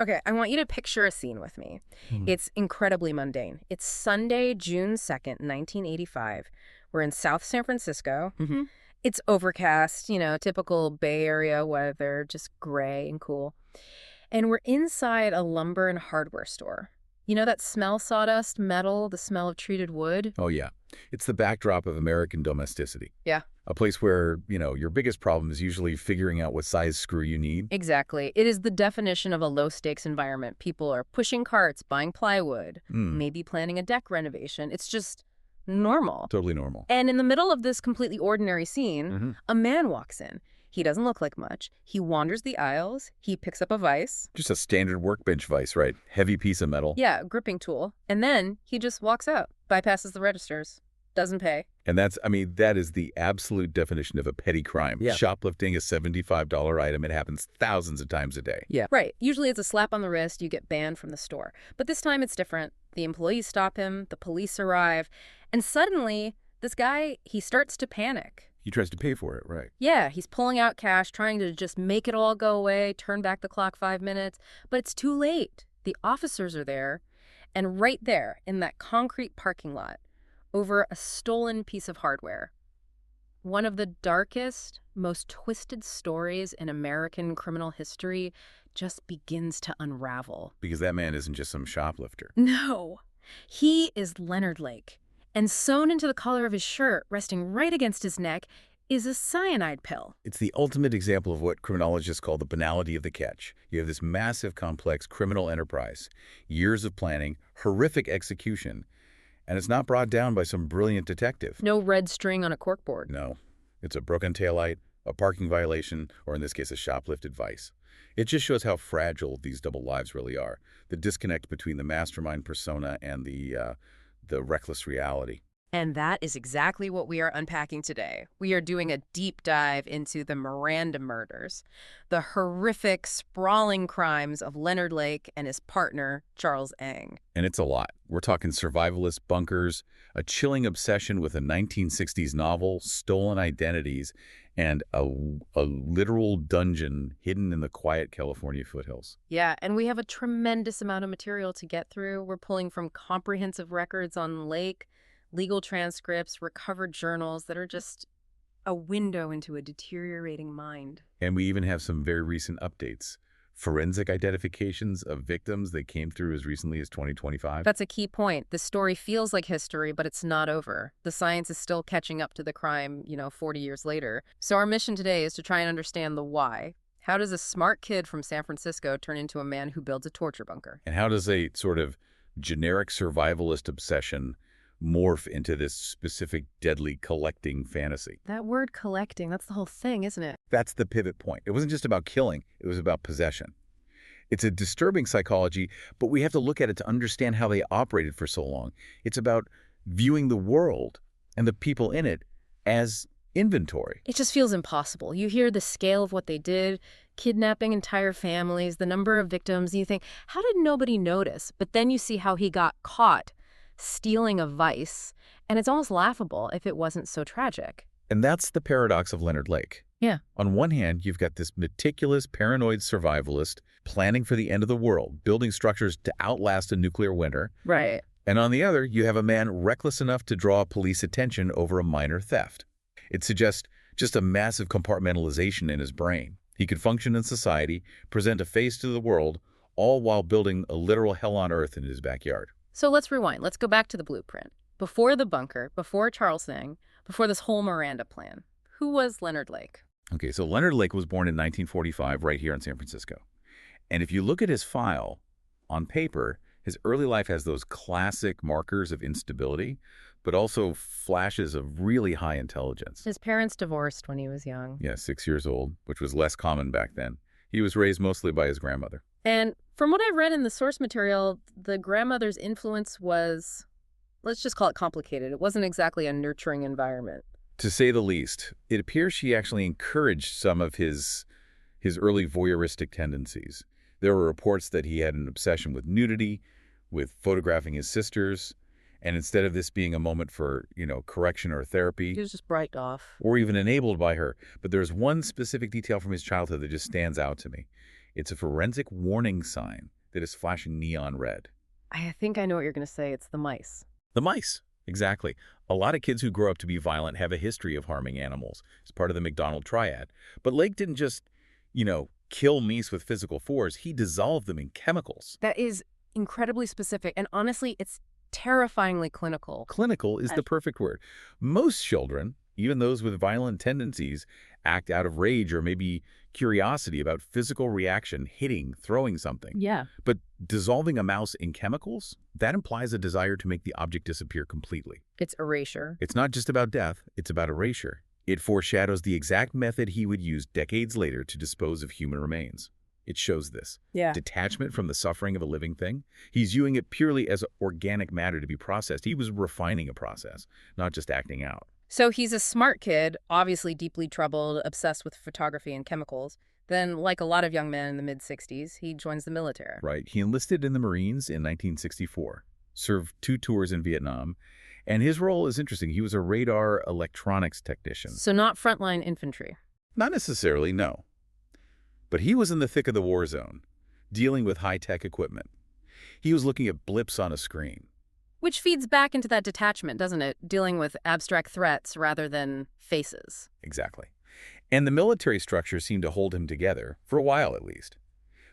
Okay, I want you to picture a scene with me. It's incredibly mundane. It's Sunday, June 2nd, 1985. We're in South San Francisco. It's overcast, typical Bay Area weather, just gray and cool. And we're inside a lumber and hardware store. You know that smell, sawdust, metal, the smell of treated wood? Oh, yeah. It's the backdrop of American domesticity. Yeah. A place where, your biggest problem is usually figuring out what size screw you need. Exactly. It is the definition of a low-stakes environment. People are pushing carts, buying plywood, maybe planning a deck renovation. It's just normal. Totally normal. And in the middle of this completely ordinary scene, a man walks in. He doesn't look like much. He wanders the aisles. He picks up a vise. Just a standard workbench vise, right? Heavy piece of metal. Yeah, a gripping tool. And then he just walks out, bypasses the registers, doesn't pay. And that is the absolute definition of a petty crime. Yeah. Shoplifting a $75 item. It happens thousands of times a day. Yeah. Right. Usually it's a slap on the wrist. You get banned from the store. But this time it's different. The employees stop him. The police arrive. And suddenly, this guy, he starts to panic. He tries to pay for it, right? Yeah, he's pulling out cash, trying to just make it all go away, turn back the clock 5 minutes. But it's too late. The officers are there. And right there, in that concrete parking lot, over a stolen piece of hardware. One of the darkest, most twisted stories in American criminal history just begins to unravel. Because that man isn't just some shoplifter. No, he is Leonard Lake. And sewn into the collar of his shirt, resting right against his neck, is a cyanide pill. It's the ultimate example of what criminologists call the banality of the catch. You have this massive, complex criminal enterprise, years of planning, horrific execution, and it's not brought down by some brilliant detective. No red string on a corkboard. No. It's a broken taillight, a parking violation, or in this case, a shoplifted vice. It just shows how fragile these double lives really are. The disconnect between the mastermind persona and the reckless reality. And that is exactly what we are unpacking today. We are doing a deep dive into the Miranda murders, the horrific, sprawling crimes of Leonard Lake and his partner, Charles Ng. And it's a lot. We're talking survivalist bunkers, a chilling obsession with a 1960s novel, stolen identities, and a literal dungeon hidden in the quiet California foothills. Yeah, and we have a tremendous amount of material to get through. We're pulling from comprehensive records on Lake, legal transcripts, recovered journals that are just a window into a deteriorating mind. And we even have some very recent updates. Forensic identifications of victims that came through as recently as 2025. That's a key point. The story feels like history, but it's not over. The science is still catching up to the crime, 40 years later. So our mission today is to try and understand the why. How does a smart kid from San Francisco turn into a man who builds a torture bunker? And how does a sort of generic survivalist obsession morph into this specific deadly collecting fantasy? That word collecting, that's the whole thing, isn't it? That's the pivot point. It wasn't just about killing, it was about possession. It's a disturbing psychology, but we have to look at it to understand how they operated for so long. It's about viewing the world and the people in it as inventory. It just feels impossible. You hear the scale of what they did, kidnapping entire families, the number of victims, and you think, how did nobody notice? But then you see how he got caught stealing a vice, and it's almost laughable if it wasn't so tragic. And that's the paradox of Leonard Lake. Yeah. On one hand, you've got this meticulous, paranoid survivalist planning for the end of the world, building structures to outlast a nuclear winter. Right. And on the other, you have a man reckless enough to draw police attention over a minor theft. It suggests just a massive compartmentalization in his brain. He could function in society, present a face to the world, all while building a literal hell on earth in his backyard. So let's rewind. Let's go back to the blueprint. Before the bunker, before Charles Ng, before this whole Miranda plan, who was Leonard Lake? Okay, so Leonard Lake was born in 1945 right here in San Francisco. And if you look at his file, on paper, his early life has those classic markers of instability, but also flashes of really high intelligence. His parents divorced when he was young. Yeah, 6 years old, which was less common back then. He was raised mostly by his grandmother. And from what I've read in the source material, the grandmother's influence was, let's just call it complicated. It wasn't exactly a nurturing environment. To say the least, it appears she actually encouraged some of his early voyeuristic tendencies. There were reports that he had an obsession with nudity, with photographing his sisters, and instead of this being a moment for, correction or therapy, He was just bribed off. or even enabled by her. But there's one specific detail from his childhood that just stands out to me. It's a forensic warning sign that is flashing neon red. I think I know what you're going to say. It's the mice. The mice. Exactly. A lot of kids who grow up to be violent have a history of harming animals. It's part of the McDonald triad. But Lake didn't just, kill mice with physical force. He dissolved them in chemicals. That is incredibly specific. And honestly, it's terrifyingly clinical. Clinical is the perfect word. Most children, even those with violent tendencies, act out of rage or maybe curiosity about physical reaction, hitting, throwing something. Yeah. But dissolving a mouse in chemicals, that implies a desire to make the object disappear completely. It's erasure. It's not just about death, it's about erasure. It foreshadows the exact method he would use decades later to dispose of human remains. It shows this. Yeah. Detachment from the suffering of a living thing. He's viewing it purely as organic matter to be processed. He was refining a process, not just acting out. So he's a smart kid, obviously deeply troubled, obsessed with photography and chemicals. Then, like a lot of young men in the mid-60s, he joins the military. Right. He enlisted in the Marines in 1964, served 2 tours in Vietnam, and his role is interesting. He was a radar electronics technician. So not frontline infantry. Not necessarily, no. But he was in the thick of the war zone, dealing with high-tech equipment. He was looking at blips on a screen. Which feeds back into that detachment, doesn't it? Dealing with abstract threats rather than faces. Exactly. And the military structure seemed to hold him together, for a while at least.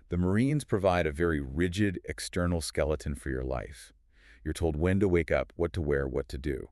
The Marines provide a very rigid external skeleton for your life. You're told when to wake up, what to wear, what to do.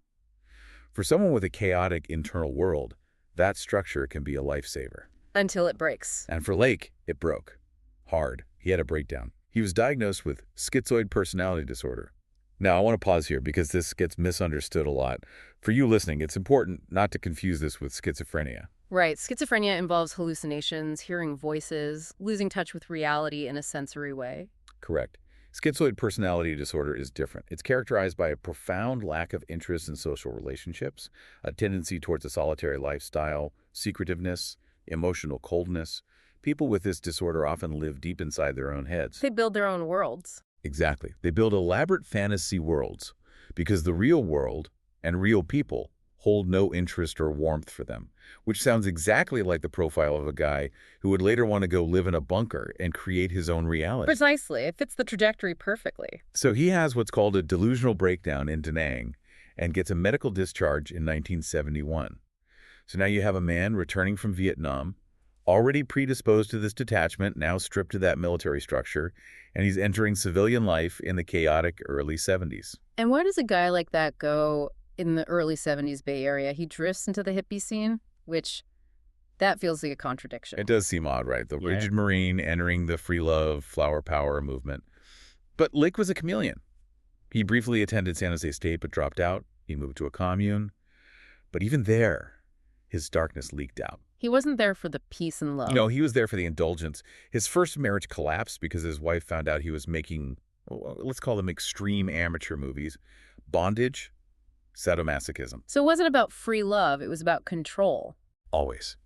For someone with a chaotic internal world, that structure can be a lifesaver. Until it breaks. And for Lake, it broke. Hard. He had a breakdown. He was diagnosed with schizoid personality disorder. Now, I want to pause here because this gets misunderstood a lot. For you listening, it's important not to confuse this with schizophrenia. Right. Schizophrenia involves hallucinations, hearing voices, losing touch with reality in a sensory way. Correct. Schizoid personality disorder is different. It's characterized by a profound lack of interest in social relationships, a tendency towards a solitary lifestyle, secretiveness, emotional coldness. People with this disorder often live deep inside their own heads. They build their own worlds. Exactly. They build elaborate fantasy worlds because the real world and real people hold no interest or warmth for them, which sounds exactly like the profile of a guy who would later want to go live in a bunker and create his own reality. Precisely. It fits the trajectory perfectly. So he has what's called a delusional breakdown in Da Nang and gets a medical discharge in 1971. So now you have a man returning from Vietnam, already predisposed to this detachment, now stripped of that military structure, and he's entering civilian life in the chaotic early 70s. And where does a guy like that go in the early 70s Bay Area? He drifts into the hippie scene, which that feels like a contradiction. It does seem odd, right? The rigid Marine entering the free love, flower power movement. But Lake was a chameleon. He briefly attended San Jose State but dropped out. He moved to a commune. But even there, his darkness leaked out. He wasn't there for the peace and love. No, he was there for the indulgence. His first marriage collapsed because his wife found out he was making, let's call them extreme amateur movies. Bondage, sadomasochism. So it wasn't about free love, it was about control. Always.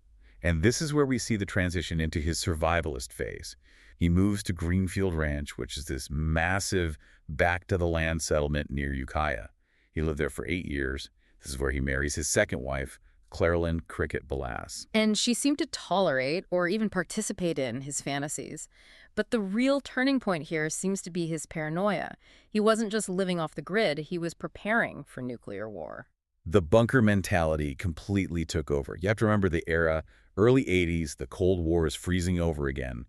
And this is where we see the transition into his survivalist phase. He moves to Greenfield Ranch, which is this massive back-to-the-land settlement near Ukiah. He lived there for 8 years. This is where he marries his second wife, Clarilyn Cricket Balas. And she seemed to tolerate or even participate in his fantasies. But the real turning point here seems to be his paranoia. He wasn't just living off the grid, he was preparing for nuclear war. The bunker mentality completely took over. You have to remember the era, early 80s, the Cold War is freezing over again.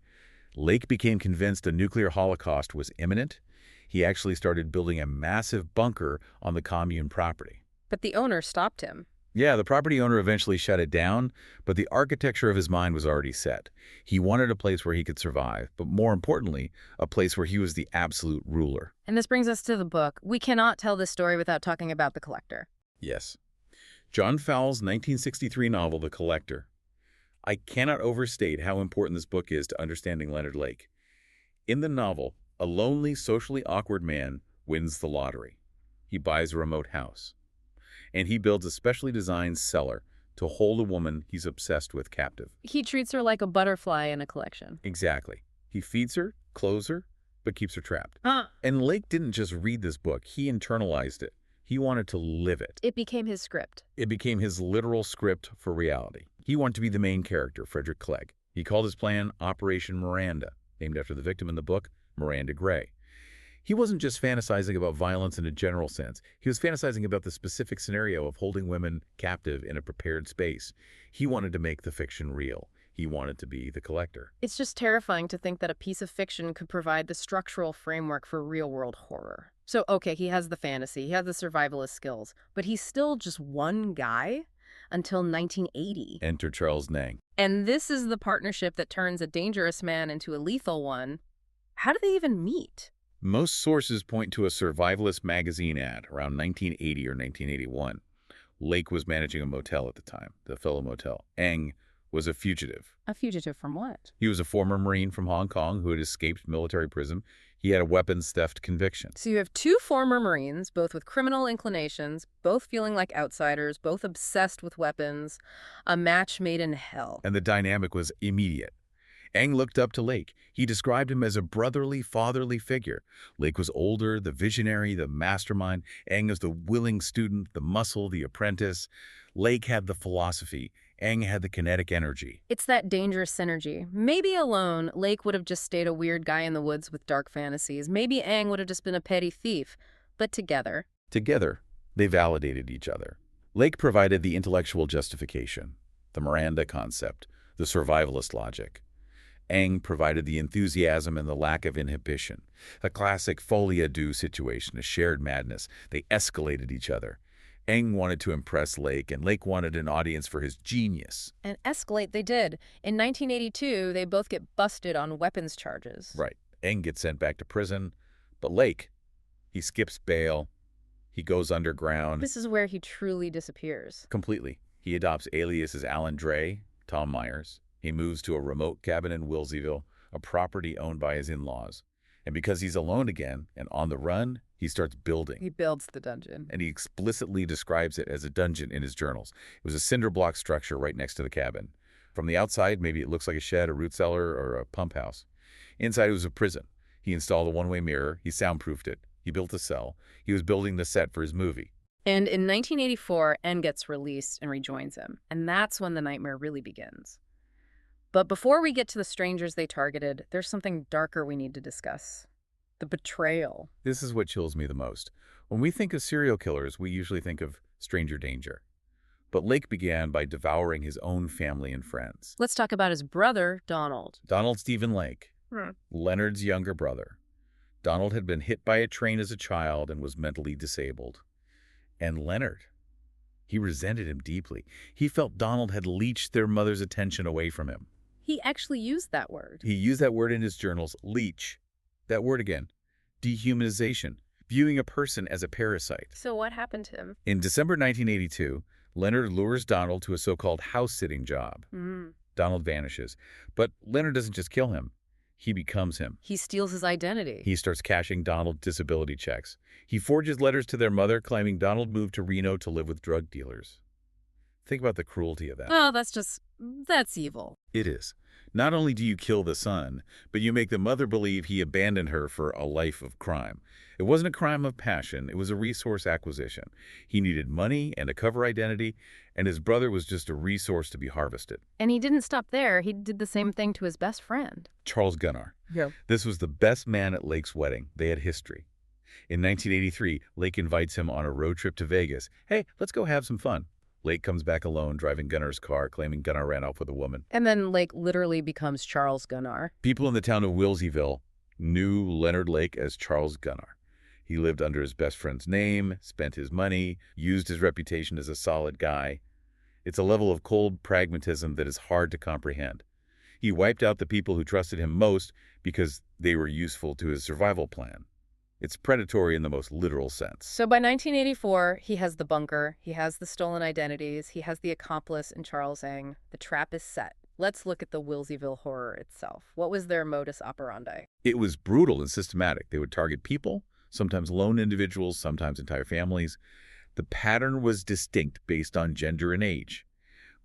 Lake became convinced a nuclear holocaust was imminent. He actually started building a massive bunker on the commune property. But the owner stopped him. Yeah, the property owner eventually shut it down, but the architecture of his mind was already set. He wanted a place where he could survive, but more importantly, a place where he was the absolute ruler. And this brings us to the book. We cannot tell this story without talking about The Collector. Yes. John Fowles' 1963 novel, The Collector. I cannot overstate how important this book is to understanding Leonard Lake. In the novel, a lonely, socially awkward man wins the lottery. He buys a remote house. And he builds a specially designed cellar to hold a woman he's obsessed with captive. He treats her like a butterfly in a collection. Exactly. He feeds her, clothes her, but keeps her trapped. Huh. And Lake didn't just read this book. He internalized it. He wanted to live it. It became his script. It became his literal script for reality. He wanted to be the main character, Frederick Clegg. He called his plan Operation Miranda. named after the victim in the book, Miranda Gray. He wasn't just fantasizing about violence in a general sense. He was fantasizing about the specific scenario of holding women captive in a prepared space. He wanted to make the fiction real. He wanted to be the collector. It's just terrifying to think that a piece of fiction could provide the structural framework for real-world horror. So, okay, he has the fantasy, he has the survivalist skills, but he's still just one guy until 1980. Enter Charles Nang. And this is the partnership that turns a dangerous man into a lethal one. How do they even meet? Most sources point to a survivalist magazine ad around 1980 or 1981. Lake was managing a motel at the time, the Fellow Motel. Eng was a fugitive. A fugitive from what? He was a former Marine from Hong Kong who had escaped military prison. He had a weapons theft conviction. So you have two former Marines, both with criminal inclinations, both feeling like outsiders, both obsessed with weapons, a match made in hell. And the dynamic was immediate. Eng looked up to Lake. He described him as a brotherly, fatherly figure. Lake was older, the visionary, the mastermind. Eng was the willing student, the muscle, the apprentice. Lake had the philosophy. Eng had the kinetic energy. It's that dangerous synergy. Maybe alone, Lake would have just stayed a weird guy in the woods with dark fantasies. Maybe Eng would have just been a petty thief. But together. Together, they validated each other. Lake provided the intellectual justification, the Miranda concept, the survivalist logic. Eng provided the enthusiasm and the lack of inhibition. A classic folie à deux situation, a shared madness. They escalated each other. Eng wanted to impress Lake, and Lake wanted an audience for his genius. And escalate they did. In 1982, they both get busted on weapons charges. Right. Eng gets sent back to prison, but Lake, he skips bail. He goes underground. This is where he truly disappears. Completely. He adopts aliases Alan Dre, Tom Myers. He moves to a remote cabin in Wilseyville, a property owned by his in-laws. And because he's alone again and on the run, he starts building. He builds the dungeon. And he explicitly describes it as a dungeon in his journals. It was a cinder block structure right next to the cabin. From the outside, maybe it looks like a shed, a root cellar, or a pump house. Inside, it was a prison. He installed a one-way mirror. He soundproofed it. He built a cell. He was building the set for his movie. And in 1984, N gets released and rejoins him. And that's when the nightmare really begins. But before we get to the strangers they targeted, there's something darker we need to discuss. The betrayal. This is what chills me the most. When we think of serial killers, we usually think of stranger danger. But Lake began by devouring his own family and friends. Let's talk about his brother, Donald. Donald Stephen Lake, Leonard's younger brother. Donald had been hit by a train as a child and was mentally disabled. And Leonard, he resented him deeply. He felt Donald had leached their mother's attention away from him. He actually used that word. He used that word in his journals, leech. That word again, dehumanization, viewing a person as a parasite. So what happened to him? In December 1982, Leonard lures Donald to a so-called house-sitting job. Donald vanishes. But Leonard doesn't just kill him. He becomes him. He steals his identity. He starts cashing Donald disability checks. He forges letters to their mother claiming Donald moved to Reno to live with drug dealers. Think about the cruelty of that. Oh, that's evil. It is. Not only do you kill the son, but you make the mother believe he abandoned her for a life of crime. It wasn't a crime of passion. It was a resource acquisition. He needed money and a cover identity, and his brother was just a resource to be harvested. And he didn't stop there. He did the same thing to his best friend. Charles Gunnar. Yeah. This was the best man at Lake's wedding. They had history. In 1983, Lake invites him on a road trip to Vegas. Hey, let's go have some fun. Lake comes back alone, driving Gunnar's car, claiming Gunnar ran off with a woman. And then Lake literally becomes Charles Gunnar. People in the town of Wilseyville knew Leonard Lake as Charles Gunnar. He lived under his best friend's name, spent his money, used his reputation as a solid guy. It's a level of cold pragmatism that is hard to comprehend. He wiped out the people who trusted him most because they were useful to his survival plan. It's predatory in the most literal sense. So by 1984, he has the bunker, he has the stolen identities, he has the accomplice in Charles Eng. The trap is set. Let's look at the Wilseyville horror itself. What was their modus operandi? It was brutal and systematic. They would target people, sometimes lone individuals, sometimes entire families. The pattern was distinct based on gender and age.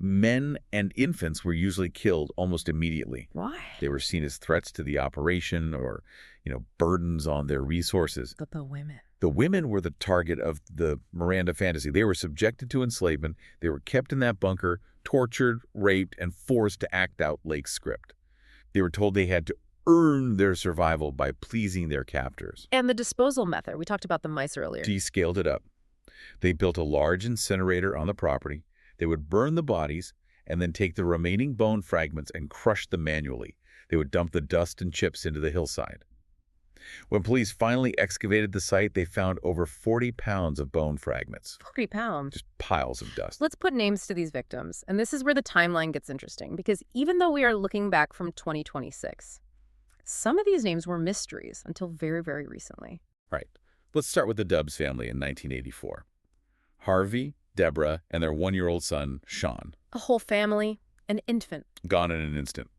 Men and infants were usually killed almost immediately. Why? They were seen as threats to the operation or, burdens on their resources. But the women. The women were the target of the Miranda fantasy. They were subjected to enslavement. They were kept in that bunker, tortured, raped, and forced to act out Lake's script. They were told they had to earn their survival by pleasing their captors. And the disposal method. We talked about the mice earlier. She scaled it up. They built a large incinerator on the property. They would burn the bodies and then take the remaining bone fragments and crush them manually. They would dump the dust and chips into the hillside. When police finally excavated the site, they found over 40 pounds of bone fragments. 40 pounds. Just piles of dust. Let's put names to these victims. And this is where the timeline gets interesting, because even though we are looking back from 2026, some of these names were mysteries until very, very recently. Right. Let's start with the Dubs family in 1984. Harvey, Deborah, and their 1-year-old son, Sean. A whole family, an infant. Gone in an instant.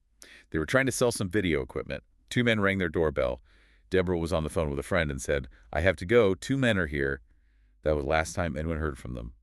They were trying to sell some video equipment. 2 men rang their doorbell. Deborah was on the phone with a friend and said, "I have to go. 2 men are here." That was the last time anyone heard from them.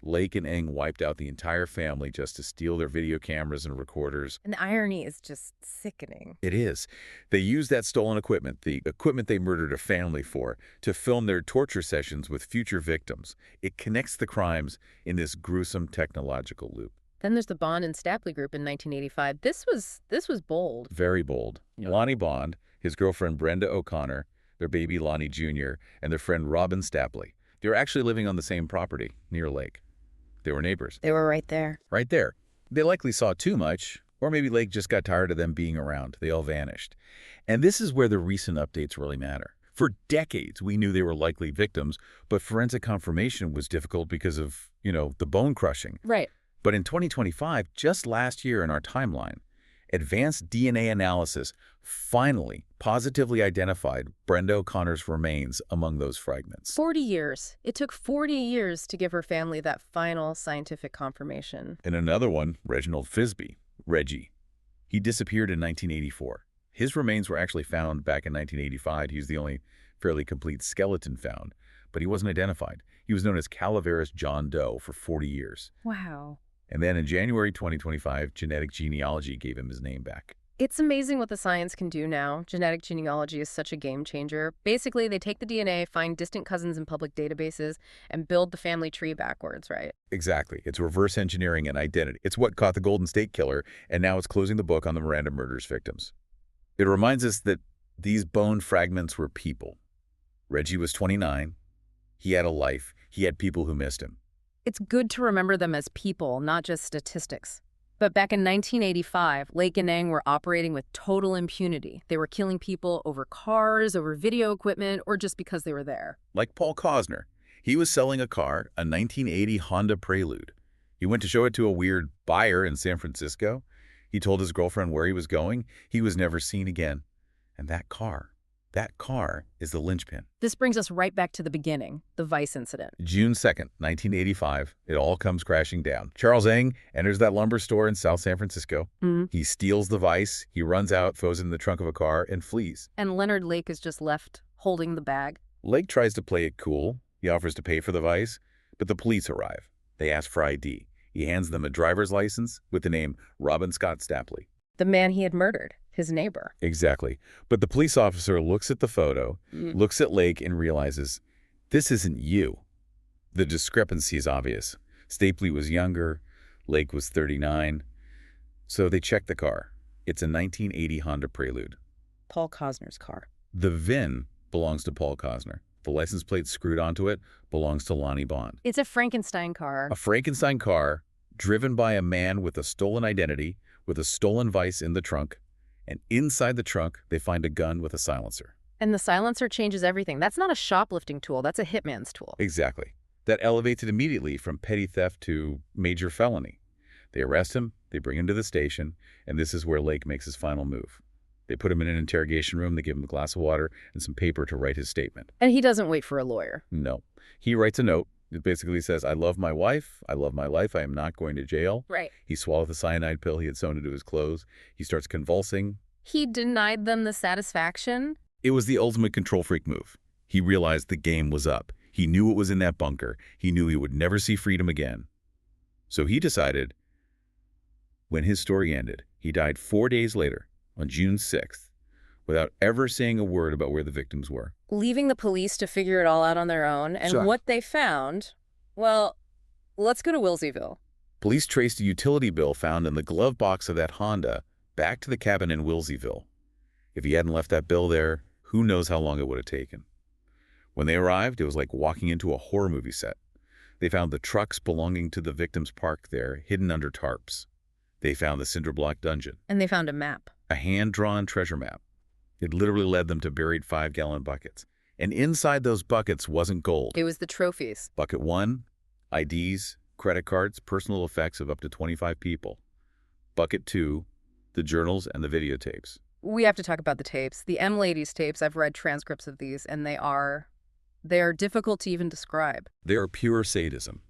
Lake and Eng wiped out the entire family just to steal their video cameras and recorders. And the irony is just sickening. It is. They used that stolen equipment, the equipment they murdered a family for, to film their torture sessions with future victims. It connects the crimes in this gruesome technological loop. Then there's the Bond and Stapley group in 1985. This was bold. Very bold. Yeah. Lonnie Bond, his girlfriend Brenda O'Connor, their baby Lonnie Jr., and their friend Robin Stapley. They were actually living on the same property, near Lake. They were neighbors. They were right there. Right there. They likely saw too much, or maybe Lake just got tired of them being around. They all vanished. And this is where the recent updates really matter. For decades, we knew they were likely victims, but forensic confirmation was difficult because of, the bone crushing. Right. But in 2025, just last year in our timeline, advanced DNA analysis finally positively identified Brenda O'Connor's remains among those fragments. 40 years. It took 40 years to give her family that final scientific confirmation. And another one, Reginald Fisby, Reggie. He disappeared in 1984. His remains were actually found back in 1985. He was the only fairly complete skeleton found, but he wasn't identified. He was known as Calaveras John Doe for 40 years. Wow. And then in January 2025, genetic genealogy gave him his name back. It's amazing what the science can do now. Genetic genealogy is such a game changer. Basically, they take the DNA, find distant cousins in public databases, and build the family tree backwards, right? Exactly. It's reverse engineering an identity. It's what caught the Golden State Killer, and now it's closing the book on the Miranda murders victims. It reminds us that these bone fragments were people. Reggie was 29. He had a life. He had people who missed him. It's good to remember them as people, not just statistics. But back in 1985, Lake and Eng were operating with total impunity. They were killing people over cars, over video equipment, or just because they were there. Like Paul Cosner. He was selling a car, a 1980 Honda Prelude. He went to show it to a weird buyer in San Francisco. He told his girlfriend where he was going. He was never seen again. And that car is the linchpin. This brings us right back to the beginning, the Vice incident. June 2nd, 1985, it all comes crashing down. Charles Eng enters that lumber store in South San Francisco. He steals the Vice, he runs out, throws it in the trunk of a car, and flees. And Leonard Lake is just left holding the bag. Lake tries to play it cool. He offers to pay for the Vice, but the police arrive. They ask for ID. He hands them a driver's license with the name Robin Scott Stapley. The man he had murdered, his neighbor. Exactly. But the police officer looks at the photo, looks at Lake, and realizes, this isn't you. The discrepancy is obvious. Stapley was younger, Lake was 39. So they check the car. It's a 1980 Honda Prelude. Paul Cosner's car. The VIN belongs to Paul Cosner. The license plate screwed onto it belongs to Lonnie Bond. It's a Frankenstein car. A Frankenstein car driven by a man with a stolen identity, with a stolen Vice in the trunk, and inside the trunk, they find a gun with a silencer. And the silencer changes everything. That's not a shoplifting tool. That's a hitman's tool. Exactly. That elevates it immediately from petty theft to major felony. They arrest him, they bring him to the station, and this is where Lake makes his final move. They put him in an interrogation room, they give him a glass of water and some paper to write his statement. And he doesn't wait for a lawyer. No. He writes a note. It basically says, I love my wife. I love my life. I am not going to jail. Right. He swallowed the cyanide pill he had sewn into his clothes. He starts convulsing. He denied them the satisfaction. It was the ultimate control freak move. He realized the game was up. He knew what was in that bunker. He knew he would never see freedom again. So he decided, when his story ended, he died 4 days later, on June 6th, without ever saying a word about where the victims were. Leaving the police to figure it all out on their own. And what they found, well, let's go to Wilseyville. Police traced a utility bill found in the glove box of that Honda back to the cabin in Wilseyville. If he hadn't left that bill there, who knows how long it would have taken. When they arrived, it was like walking into a horror movie set. They found the trucks belonging to the victims parked there, hidden under tarps. They found the cinder-block dungeon. And they found a map. A hand-drawn treasure map. It literally led them to buried 5-gallon buckets. And inside those buckets wasn't gold. It was the trophies. Bucket 1, IDs, credit cards, personal effects of up to 25 people. Bucket 2, the journals and the videotapes. We have to talk about the tapes. The M Ladies tapes, I've read transcripts of these, and they are difficult to even describe. They are pure sadism.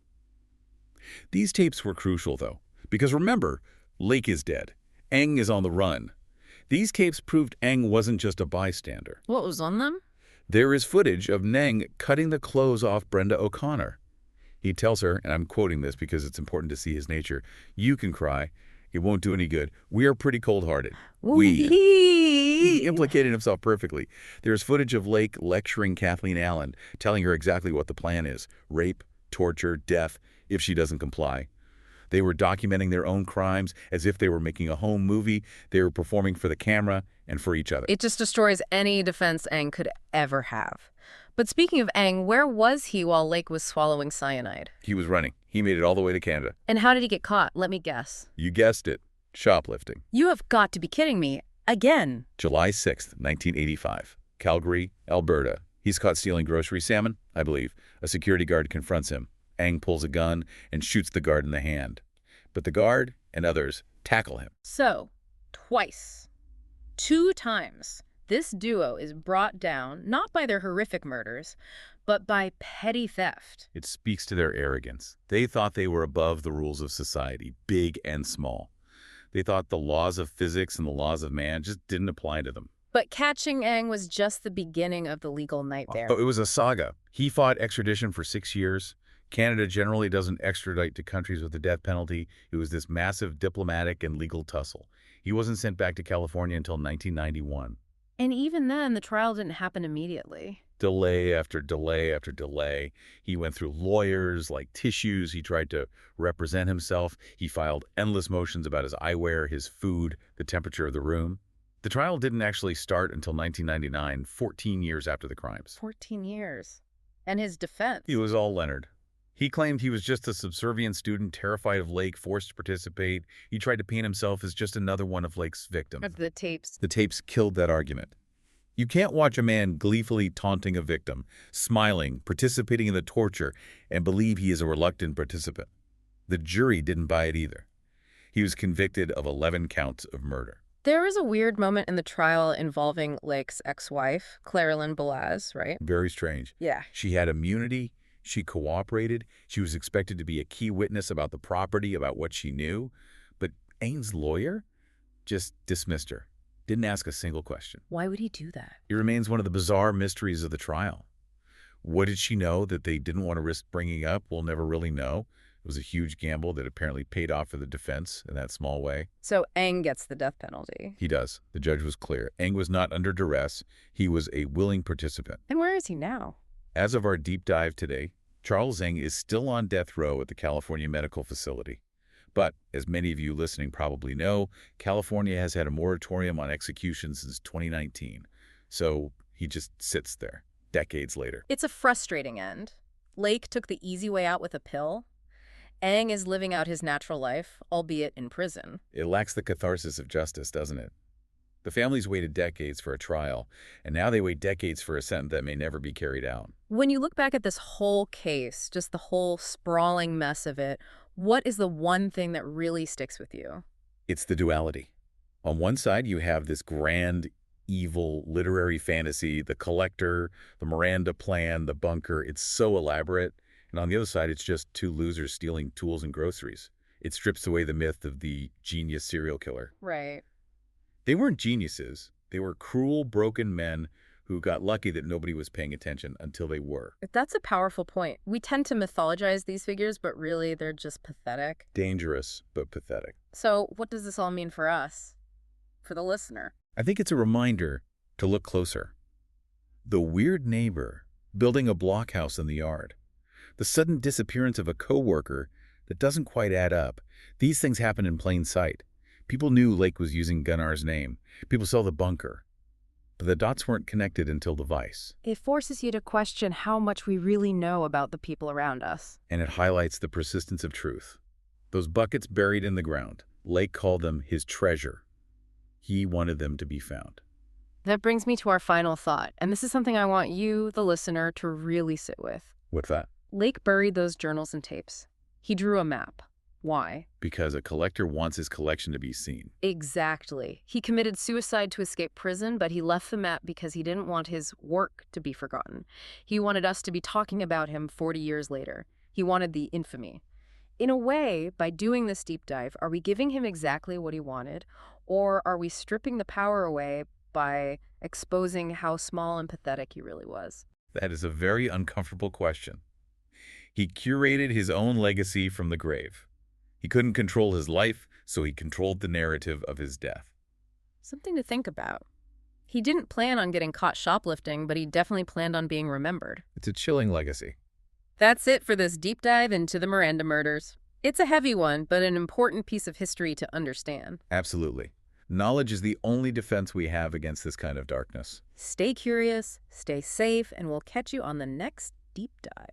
These tapes were crucial, though, because remember, Lake is dead. Eng is on the run. These tapes proved Eng wasn't just a bystander. What was on them? There is footage of Neng cutting the clothes off Brenda O'Connor. He tells her, and I'm quoting this because it's important to see his nature, "You can cry. It won't do any good. We are pretty cold-hearted." He implicated himself perfectly. There's footage of Lake lecturing Kathleen Allen, telling her exactly what the plan is: rape, torture, death, if she doesn't comply. They were documenting their own crimes as if they were making a home movie. They were performing for the camera and for each other. It just destroys any defense Aang could ever have. But speaking of Aang, where was he while Lake was swallowing cyanide? He was running. He made it all the way to Canada. And how did he get caught? Let me guess. You guessed it. Shoplifting. You have got to be kidding me. Again. July 6th, 1985. Calgary, Alberta. He's caught stealing grocery salmon, I believe. A security guard confronts him. Aang pulls a gun and shoots the guard in the hand. But the guard and others tackle him. So, twice. 2 times. This duo is brought down not by their horrific murders, but by petty theft. It speaks to their arrogance. They thought they were above the rules of society, big and small. They thought the laws of physics and the laws of man just didn't apply to them. But catching Aang was just the beginning of the legal nightmare. Oh, it was a saga. He fought extradition for 6 years. Canada generally doesn't extradite to countries with the death penalty. It was this massive diplomatic and legal tussle. He wasn't sent back to California until 1991. And even then, the trial didn't happen immediately. Delay after delay after delay. He went through lawyers like tissues. He tried to represent himself. He filed endless motions about his eyewear, his food, the temperature of the room. The trial didn't actually start until 1999, 14 years after the crimes. 14 years. And his defense? It was all Leonard. He claimed he was just a subservient student, terrified of Lake, forced to participate. He tried to paint himself as just another one of Lake's victims. The tapes. The tapes killed that argument. You can't watch a man gleefully taunting a victim, smiling, participating in the torture, and believe he is a reluctant participant. The jury didn't buy it either. He was convicted of 11 counts of murder. There was a weird moment in the trial involving Lake's ex-wife, Clarilyn Balaz, right? Very strange. Yeah. She had immunity. She cooperated. She was expected to be a key witness about the property, about what she knew. But Aang's lawyer just dismissed her. Didn't ask a single question. Why would he do that? It remains one of the bizarre mysteries of the trial. What did she know that they didn't want to risk bringing up? We'll never really know. It was a huge gamble that apparently paid off for the defense in that small way. So Aang gets the death penalty. He does. The judge was clear. Aang was not under duress. He was a willing participant. And where is he now? As of our deep dive today, Charles Aang is still on death row at the California Medical Facility. But, as many of you listening probably know, California has had a moratorium on executions since 2019. So he just sits there, decades later. It's a frustrating end. Lake took the easy way out with a pill. Aang is living out his natural life, albeit in prison. It lacks the catharsis of justice, doesn't it? The families waited decades for a trial, and now they wait decades for a sentence that may never be carried out. When you look back at this whole case, just the whole sprawling mess of it, what is the one thing that really sticks with you? It's the duality. On one side, you have this grand, evil literary fantasy, the collector, the Miranda plan, the bunker. It's so elaborate. And on the other side, it's just 2 losers stealing tools and groceries. It strips away the myth of the genius serial killer. Right. They weren't geniuses. They were cruel, broken men who got lucky that nobody was paying attention until they were. That's a powerful point. We tend to mythologize these figures, but really they're just pathetic. Dangerous, but pathetic. So what does this all mean for us? For the listener? I think it's a reminder to look closer. The weird neighbor building a blockhouse in the yard. The sudden disappearance of a coworker that doesn't quite add up. These things happen in plain sight. People knew Lake was using Gunnar's name. People saw the bunker. But the dots weren't connected until the vice. It forces you to question how much we really know about the people around us. And it highlights the persistence of truth. Those buckets buried in the ground, Lake called them his treasure. He wanted them to be found. That brings me to our final thought, and this is something I want you, the listener, to really sit with. What's that? Lake buried those journals and tapes. He drew a map. Why? Because a collector wants his collection to be seen. Exactly. He committed suicide to escape prison, but he left the map because he didn't want his work to be forgotten. He wanted us to be talking about him 40 years later. He wanted the infamy. In a way, by doing this deep dive, are we giving him exactly what he wanted, or are we stripping the power away by exposing how small and pathetic he really was? That is a very uncomfortable question. He curated his own legacy from the grave. He couldn't control his life, so he controlled the narrative of his death. Something to think about. He didn't plan on getting caught shoplifting, but he definitely planned on being remembered. It's a chilling legacy. That's it for this deep dive into the Miranda murders. It's a heavy one, but an important piece of history to understand. Absolutely. Knowledge is the only defense we have against this kind of darkness. Stay curious, stay safe, and we'll catch you on the next deep dive.